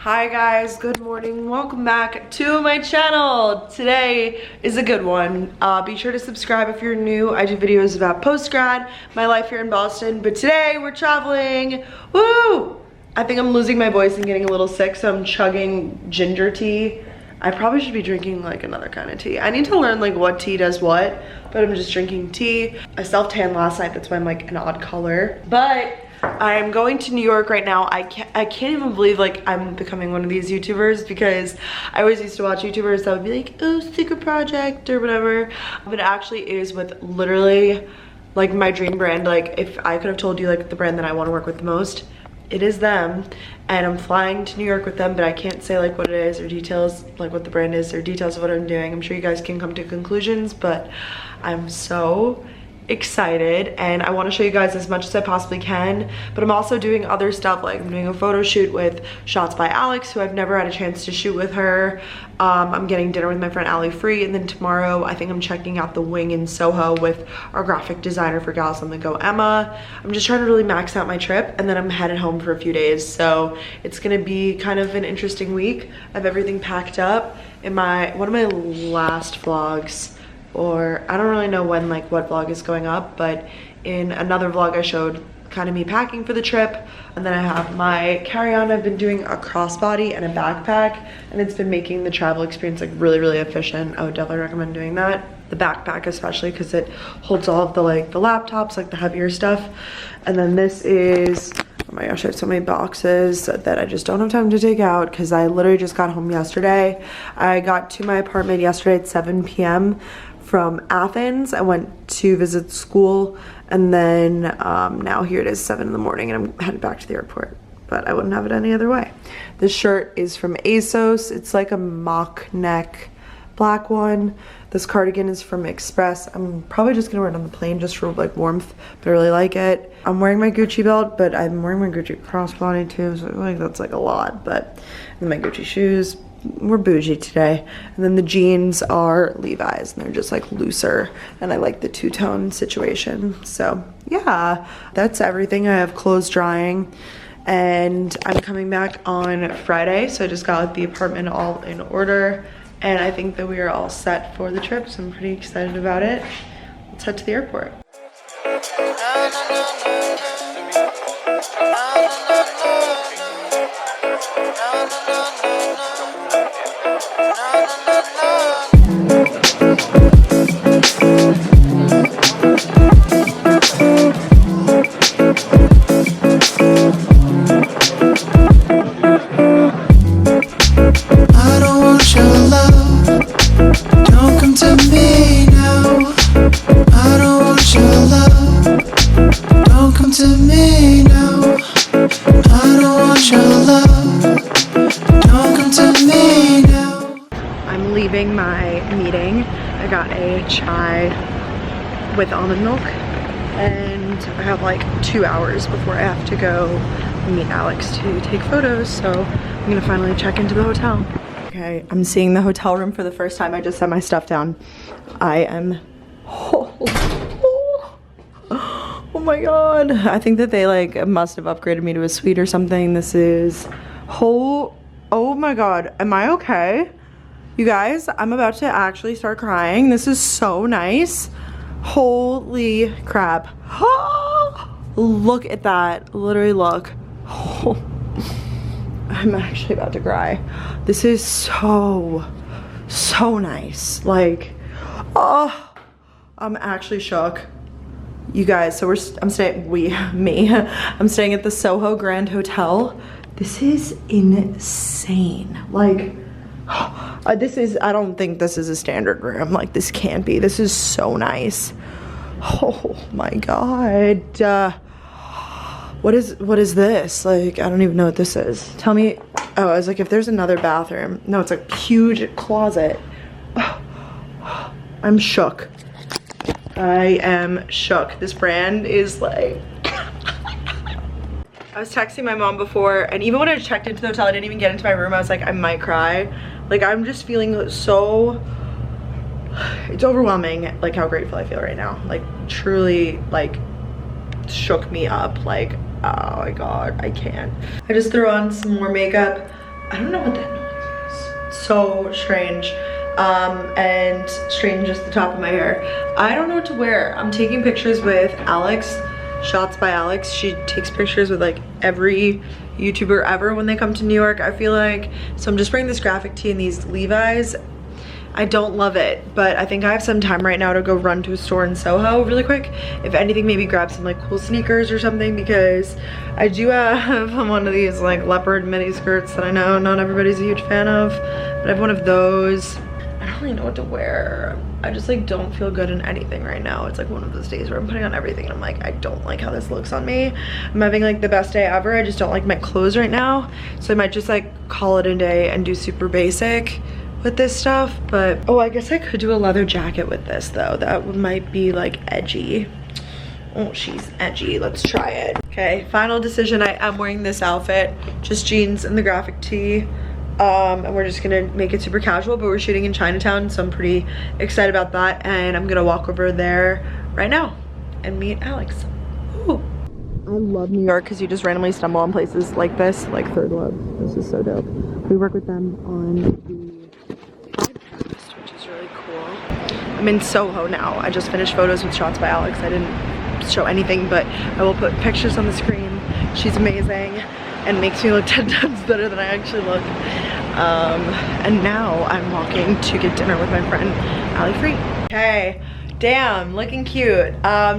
Hi guys, good morning. Welcome back to my channel. Today is a good one. Be sure to subscribe if you're new. I do videos about post-grad, my life here in Boston, but today we're traveling. Woo! I think I'm losing my voice and getting a little sick, so I'm chugging ginger tea. I probably should be drinking like another kind of tea. I need to learn like what tea does what, but I'm just drinking tea. I self-tanned last night, that's why I'm like an odd color. But I'm going to New York right now. I can't even believe like I'm becoming one of these YouTubers, because I always used to watch YouTubers that would be like, oh, secret project or whatever. But it actually is with literally like my dream brand. Like if I could have told you like the brand that I want to work with the most, it is them. And I'm flying to New York with them, but I can't say like what it is or details, like what the brand is or details of what I'm doing. I'm sure you guys can come to conclusions, but I'm so excited and I want to show you guys as much as I possibly can. But I'm also doing other stuff, like I'm doing a photo shoot with Shots by Alex, who I've never had a chance to shoot with her. I'm getting dinner with my friend LYFT, and then tomorrow I think I'm checking out the wing in Soho with our graphic designer for Gals on the Go, Emma. I'm just trying to really max out my trip, and then I'm headed home for a few days, so it's gonna be kind of an interesting week. I have everything packed up. In one of my last vlogs, or I don't really know when, like what vlog is going up, but in another vlog I showed kind of me packing for the trip. And then I have my carry-on. I've been doing a crossbody and a backpack, and it's been making the travel experience like really efficient. I would definitely recommend doing that. The backpack especially, because it holds all of the like the laptops, like the heavier stuff. And then this is, oh my gosh, I have so many boxes that I just don't have time to take out, because I literally just got home yesterday. I got to my apartment yesterday at 7 p.m. from Athens. I went to visit school, and then now here it is 7 in the morning and I'm headed back to the airport, but I wouldn't have it any other way. This shirt is from ASOS. It's like a mock neck black one. This cardigan is from Express. I'm probably just gonna wear it on the plane just for like warmth, but I really like it. I'm wearing my Gucci belt, but I'm wearing my Gucci crossbody too, so I feel like that's like a lot. But and my Gucci shoes. We're bougie today. And then the jeans are Levi's, and they're just like looser, and I like the two-tone situation. So yeah, that's everything. I have clothes drying, and I'm coming back on Friday, so I just got the apartment all in order, and I think that we are all set for the trip, so I'm pretty excited about it. Let's head to the airport. Leaving my meeting, I got a chai with almond milk, and I have like 2 hours before I have to go meet Alex to take photos, so I'm gonna finally check into the hotel. Okay, I'm seeing the hotel room for the first time. I just set my stuff down. I am, oh my god, I think that they like must have upgraded me to a suite or something. This is, oh my god, am I okay? You guys, I'm about to actually start crying. This is so nice. Holy crap. Look at that. Literally look. I'm actually about to cry. This is so nice. Like, oh, I'm actually shook. You guys, so I'm staying at the Soho Grand Hotel. This is insane. Like, I don't think this is a standard room. Like, this can't be. This is so nice. Oh my god. What is this? Like, I don't even know what this is. Tell me. Oh, I was like, if there's another bathroom. No, it's a huge closet. I'm shook. I am shook. This brand is like, I was texting my mom before, and even when I checked into the hotel, I didn't even get into my room. I was like, I might cry. Like, I'm just feeling so, it's overwhelming, like, how grateful I feel right now. Like, truly, like, shook me up. Like, oh my god, I can't. I just threw on some more makeup. I don't know what that noise is. So strange. And strange is the top of my hair. I don't know what to wear. I'm taking pictures with Alex, Shots by Alex. She takes pictures with like every YouTuber ever when they come to New York, I feel like. So I'm just wearing this graphic tee and these Levi's. I don't love it, but I think I have some time right now to go run to a store in Soho really quick. If anything, maybe grab some like cool sneakers or something, because I do have one of these like leopard mini skirts that I know not everybody's a huge fan of, but I have one of those. I don't really know what to wear. I just like don't feel good in anything right now. It's like one of those days where I'm putting on everything and I'm like, I don't like how this looks on me. I'm having like the best day ever. I just don't like my clothes right now. So I might just like call it a day and do super basic with this stuff. But oh, I guess I could do a leather jacket with this though. That might be like edgy. Oh, she's edgy. Let's try it. Okay, final decision. I am wearing this outfit, just jeans and the graphic tee. And we're just gonna make it super casual, but we're shooting in Chinatown, so I'm pretty excited about that. And I'm gonna walk over there right now and meet Alex. Ooh. I love New York because you just randomly stumble on places like this, like Third Love. This is so dope. We work with them on the podcast, which is really cool. I'm in Soho now. I just finished photos with Shots by Alex. I didn't show anything, but I will put pictures on the screen. She's amazing and makes me look 10 times better than I actually look. And now I'm walking to get dinner with my friend LYFT. Okay, damn, looking cute.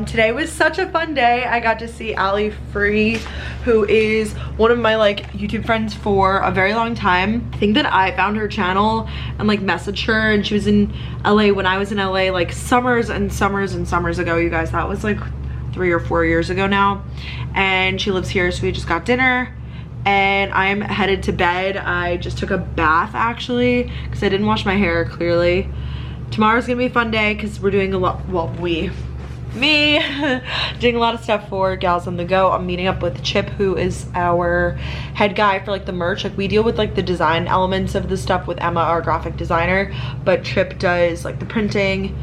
Today was such a fun day. I got to see LYFT, who is one of my like YouTube friends for a very long time. I think that I found her channel and like messaged her, and she was in LA when I was in LA like summers and summers and summers ago, you guys. That was like 3 or 4 years ago now. And she lives here, so we just got dinner. And I'm headed to bed. I just took a bath actually because I didn't wash my hair clearly. Tomorrow's gonna be a fun day because we're doing a lot, well, me doing a lot of stuff for Gals on the Go. I'm meeting up with Chip, who is our head guy for like the merch. Like we deal with like the design elements of the stuff with Emma, our graphic designer, but Chip does like the printing,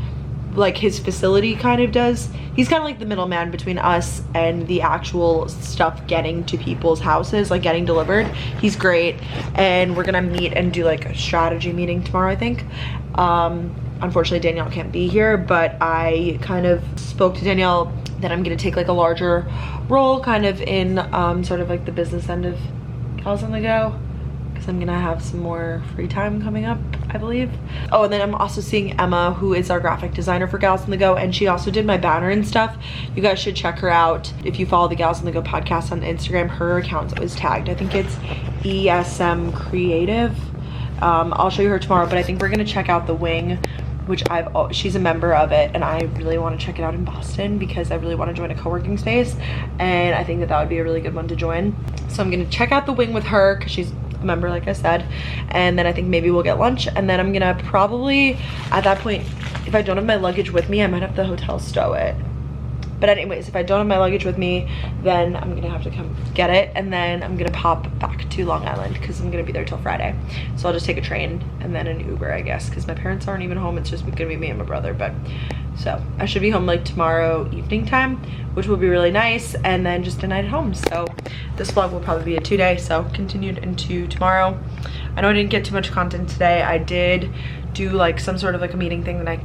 like his facility kind of does. He's kind of like the middleman between us and the actual stuff getting to people's houses, like getting delivered. He's great, and we're gonna meet and do like a strategy meeting tomorrow, I think. Unfortunately, Danielle can't be here, but I kind of spoke to Danielle that I'm gonna take like a larger role kind of in sort of like the business end of Gals on the Go, because I'm gonna have some more free time coming up, I believe. Oh, and then I'm also seeing Emma, who is our graphic designer for Gals on the Go, and she also did my banner and stuff. You guys should check her out. If you follow the Gals on the Go podcast on Instagram, her account is tagged. I think it's ESM Creative. I'll show you her tomorrow, but I think we're gonna check out the wing, which she's a member of it, and I really want to check it out in Boston because I really want to join a co-working space, and I think that that would be a really good one to join. So I'm gonna check out the wing with her because she's a member, like I said, and then I think maybe we'll get lunch, and then I'm gonna probably at that point, if I don't have my luggage with me, I might have the hotel stow it. But anyways, if I don't have my luggage with me, then I'm gonna have to come get it, and then I'm gonna pop back to Long Island because I'm gonna be there till Friday. So I'll just take a train and then an Uber, I guess, because my parents aren't even home. It's just gonna be me and my brother. But so I should be home like tomorrow evening time, which will be really nice, and then just a night at home. So this vlog will probably be a 2-day, so continued into tomorrow. I know I didn't get too much content today. I did do like some sort of like a meeting thing that I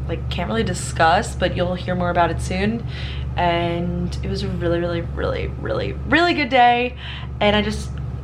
like can't really discuss, but you'll hear more about it soon. And it was a really good day, and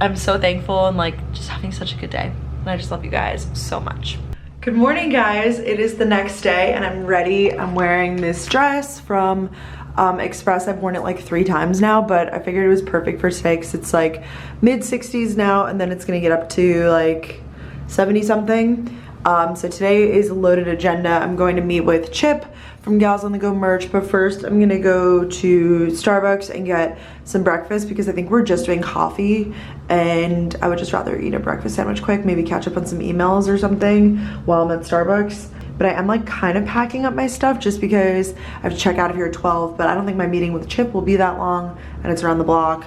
I'm so thankful and like just having such a good day, and I just love you guys so much. Good morning, guys. It is the next day and I'm ready. I'm wearing this dress from Express. I've worn it like 3 times now, but I figured it was perfect for today because it's like mid 60s now, and then it's gonna get up to like 70 something. So today is a loaded agenda. I'm going to meet with Chip from Gals on the Go merch, but first I'm gonna go to Starbucks and get some breakfast because I think we're just doing coffee, and I would just rather eat a breakfast sandwich quick, maybe catch up on some emails or something while I'm at Starbucks. But I am like kind of packing up my stuff just because I have to check out of here at 12, but I don't think my meeting with Chip will be that long, and it's around the block.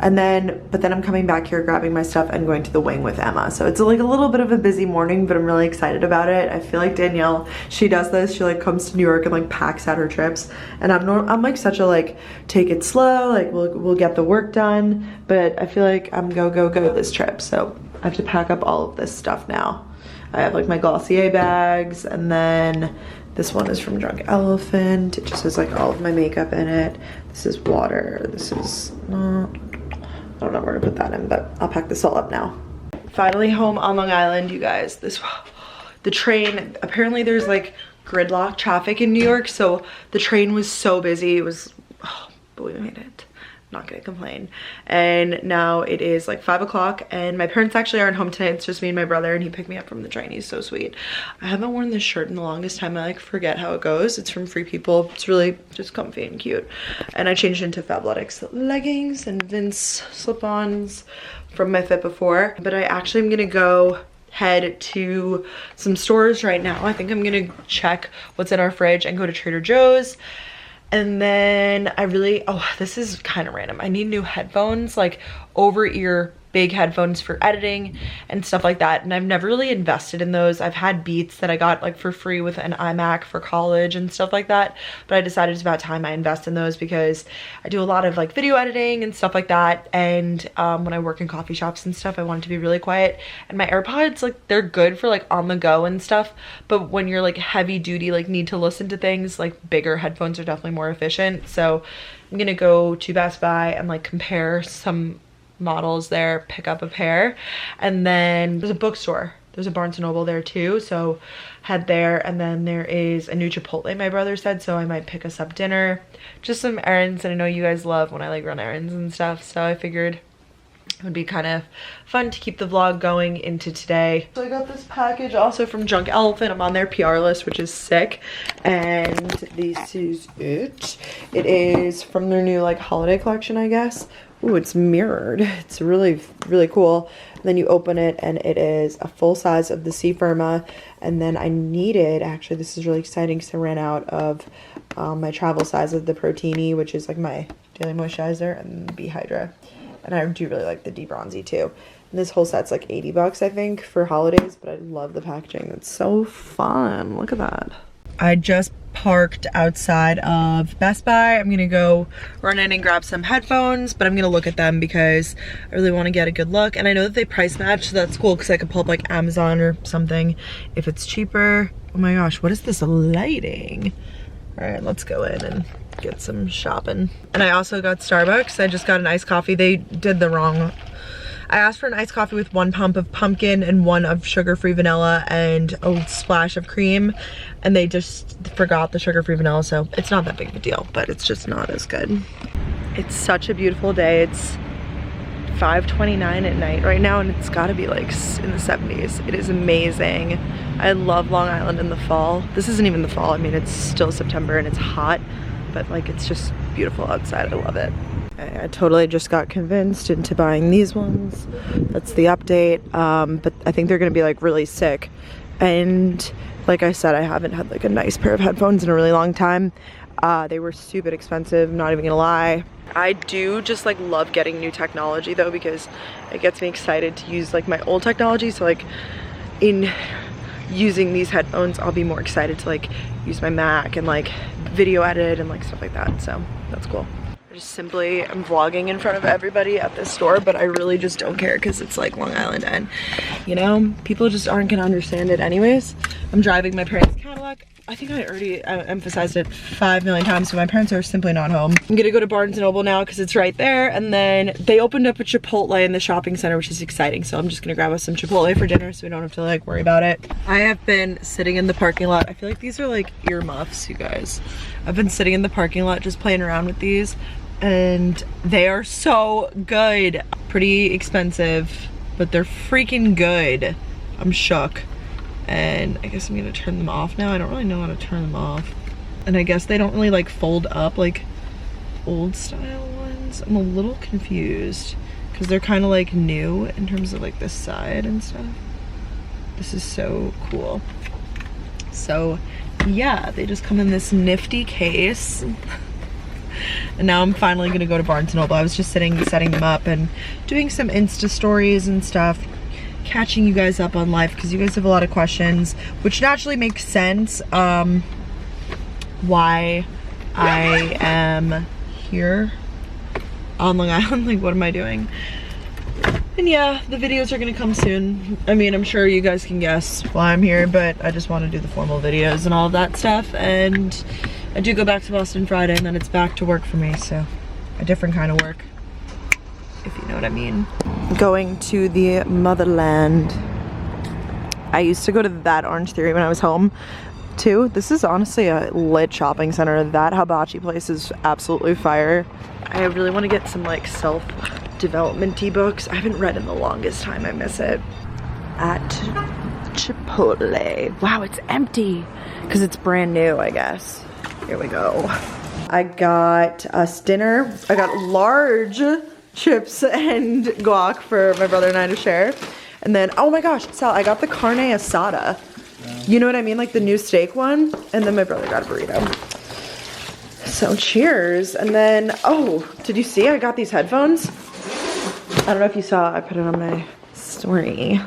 And then, but then I'm coming back here, grabbing my stuff and going to the wing with Emma. So it's like a little bit of a busy morning, but I'm really excited about it. I feel like Danielle, she does this. She like comes to New York and like packs out her trips. And I'm like such a like, take it slow, like we'll get the work done. But I feel like I'm go this trip. So I have to pack up all of this stuff now. I have like my Glossier bags, and then this one is from Drunk Elephant. It just has like all of my makeup in it. This is water. This is not, I don't know where to put that in, but I'll pack this all up now. Finally home on Long Island, you guys. The train, apparently there's like gridlock traffic in New York, so the train was so busy. It was, but we made it. I'm not gonna complain. And now it is like 5 o'clock, and my parents actually aren't home tonight. It's just me and my brother, and he picked me up from the train. He's so sweet. I haven't worn this shirt in the longest time. I like forget how it goes. It's from Free People. It's really just comfy and cute. And I changed into Fabletics leggings and Vince slip-ons from my fit before. But I actually am gonna go head to some stores right now. I think I'm gonna check what's in our fridge and go to Trader Joe's. And then this is kind of random. I need new headphones, like over-ear big headphones for editing and stuff like that. And I've never really invested in those. I've had Beats that I got like for free with an iMac for college and stuff like that. But I decided it's about time I invest in those because I do a lot of like video editing and stuff like that. And when I work in coffee shops and stuff, I want it to be really quiet. And my AirPods, like they're good for like on the go and stuff. But when you're like heavy duty, like need to listen to things, like bigger headphones are definitely more efficient. So I'm gonna go to Best Buy and like compare some models there, pick up a pair. And then there's a bookstore, there's a Barnes & Noble there too, so head there. And then there is a new Chipotle, my brother said, so I might pick us up dinner, just some errands. And I know you guys love when I like run errands and stuff, so I figured it would be kind of fun to keep the vlog going into today. So I got this package also from Drunk Elephant. I'm on their PR list, which is sick. And this is it. It is from their new like holiday collection, I guess. Ooh, it's mirrored. It's really, really cool. And then you open it and it is a full size of the C Firma. And then I needed, actually this is really exciting because I ran out of my travel size of the Protini, which is like my daily moisturizer, and the B Hydra. And I do really like the D Bronzy too. And this whole set's like 80 bucks, I think, for holidays, but I love the packaging. It's so fun. Look at that. I just parked outside of Best Buy. I'm gonna go run in and grab some headphones, but I'm gonna look at them because I really want to get a good look. And I know that they price match, so that's cool because I could pull up like Amazon or something if it's cheaper. Oh my gosh, what is this lighting? All right, let's go in and get some shopping. And I also got Starbucks. I just got an iced coffee. They did the wrong. I asked for an iced coffee with 1 pump of pumpkin and 1 of sugar-free vanilla and a splash of cream, and they just forgot the sugar-free vanilla, so it's not that big of a deal, but it's just not as good. It's such a beautiful day. It's 5:29 at night right now, and it's gotta be like in the 70s. It is amazing. I love Long Island in the fall. This isn't even the fall. I mean, it's still September and it's hot, but like it's just beautiful outside. I love it. I totally just got convinced into buying these ones. That's the update. But I think they're gonna be like really sick. And like I said, I haven't had like a nice pair of headphones in a really long time. They were stupid expensive, not even gonna lie. I do just like love getting new technology though, because it gets me excited to use like my old technology. So like in using these headphones, I'll be more excited to like use my Mac and like video edit and like stuff like that. So that's cool. Just simply, I'm vlogging in front of everybody at this store, but I really just don't care because it's like Long Island and you know, people just aren't gonna understand it anyways. I'm driving my parents' Cadillac. I think I already emphasized it 5 million times, so my parents are simply not home. I'm gonna go to Barnes & Noble now because it's right there, and then they opened up a Chipotle in the shopping center, which is exciting, so I'm just gonna grab us some Chipotle for dinner so we don't have to like worry about it. I have been sitting in the parking lot. I feel like these are like earmuffs, you guys. I've been sitting in the parking lot just playing around with these, and they are so good. Pretty expensive, but they're freaking good. I'm shook. And I guess I'm gonna turn them off now. I don't really know how to turn them off. And I guess they don't really like fold up like old style ones. I'm a little confused because they're kind of like new in terms of like the side and stuff. This is so cool. So yeah, they just come in this nifty case. And now I'm finally gonna go to Barnes & Noble. I was just setting them up and doing some Insta stories and stuff, catching you guys up on life because you guys have a lot of questions, which naturally makes sense why I am here on Long Island. Like, what am I doing? And yeah, the videos are gonna come soon. I mean, I'm sure you guys can guess why I'm here, but I just want to do the formal videos and all of that stuff. And I do go back to Boston Friday, and then it's back to work for me, so a different kind of work, if you know what I mean. Going to the motherland. I used to go to that Orange Theory when I was home too. This is honestly a lit shopping center. That hibachi place is absolutely fire. I really want to get some like self-development-y books. I haven't read in the longest time. I miss it. At Chipotle. Wow, it's empty because it's brand new, I guess. Here we go. I got us dinner. I got large chips and guac for my brother and I to share. And then, oh my gosh, Sal, I got the carne asada. You know what I mean? Like the new steak one. And then my brother got a burrito. So cheers. And then, oh, did you see I got these headphones? I don't know if you saw, I put it on my story.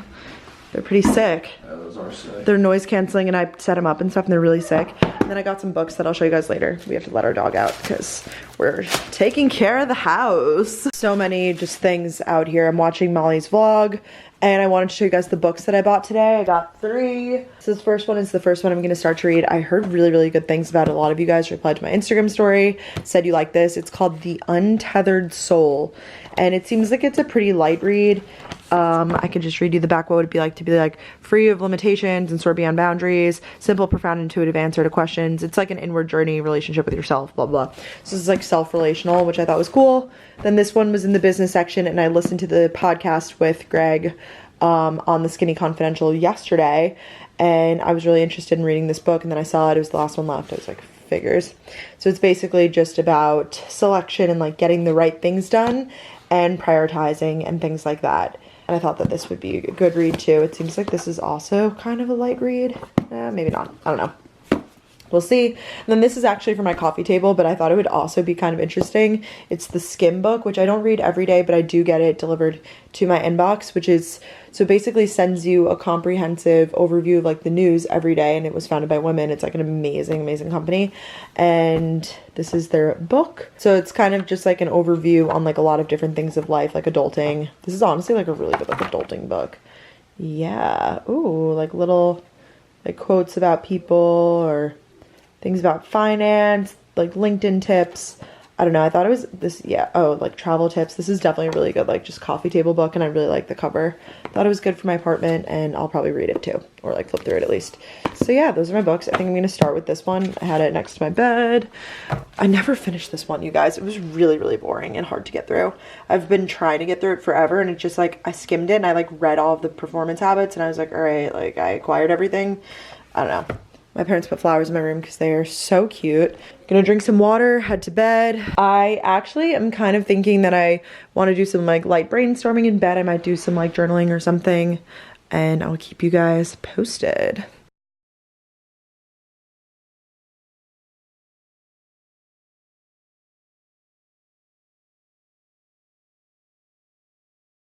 They're pretty sick. Yeah, those are sick. They're noise canceling and I set them up and stuff and they're really sick. And then I got some books that I'll show you guys later. We have to let our dog out because we're taking care of the house. So many just things out here. I'm watching Molly's vlog and I wanted to show you guys the books that I bought today. I got 3. So this first one is the first one I'm gonna start to read. I heard really, really good things about it. A lot of you guys replied to my Instagram story, said you like this. It's called The Untethered Soul. And it seems like it's a pretty light read. I could just read you the back. What would it be like to be like free of limitations and soar beyond boundaries, simple, profound, intuitive answer to questions. It's like an inward journey relationship with yourself, blah, blah. So this is like self-relational, which I thought was cool. Then this one was in the business section and I listened to the podcast with Greg on the Skinny Confidential yesterday. And I was really interested in reading this book. And then I saw it was the last one left. I was like, figures. So it's basically just about selection and like getting the right things done and prioritizing and things like that. And I thought that this would be a good read too. It seems like this is also kind of a light read. Maybe not. I don't know. We'll see. And then this is actually for my coffee table, but I thought it would also be kind of interesting. It's the Skim book, which I don't read every day, but I do get it delivered to my inbox, which is, so basically sends you a comprehensive overview of like the news every day. And it was founded by women. It's like an amazing, amazing company. And this is their book. So it's kind of just like an overview on like a lot of different things of life, like adulting. This is honestly like a really good like adulting book. Yeah. Ooh, like little like quotes about people or things about finance, like LinkedIn tips. I don't know. I thought it was this, yeah. Oh, like travel tips. This is definitely a really good, like just coffee table book. And I really like the cover. Thought it was good for my apartment and I'll probably read it too. Or like flip through it at least. So yeah, those are my books. I think I'm going to start with this one. I had it next to my bed. I never finished this one, you guys. It was really, really boring and hard to get through. I've been trying to get through it forever. And it just like, I skimmed it and I like read all of the performance habits. And I was like, all right, like I acquired everything. I don't know. My parents put flowers in my room because they are so cute. Gonna drink some water, head to bed. I actually am kind of thinking that I want to do some like light brainstorming in bed. I might do some like journaling or something and I'll keep you guys posted.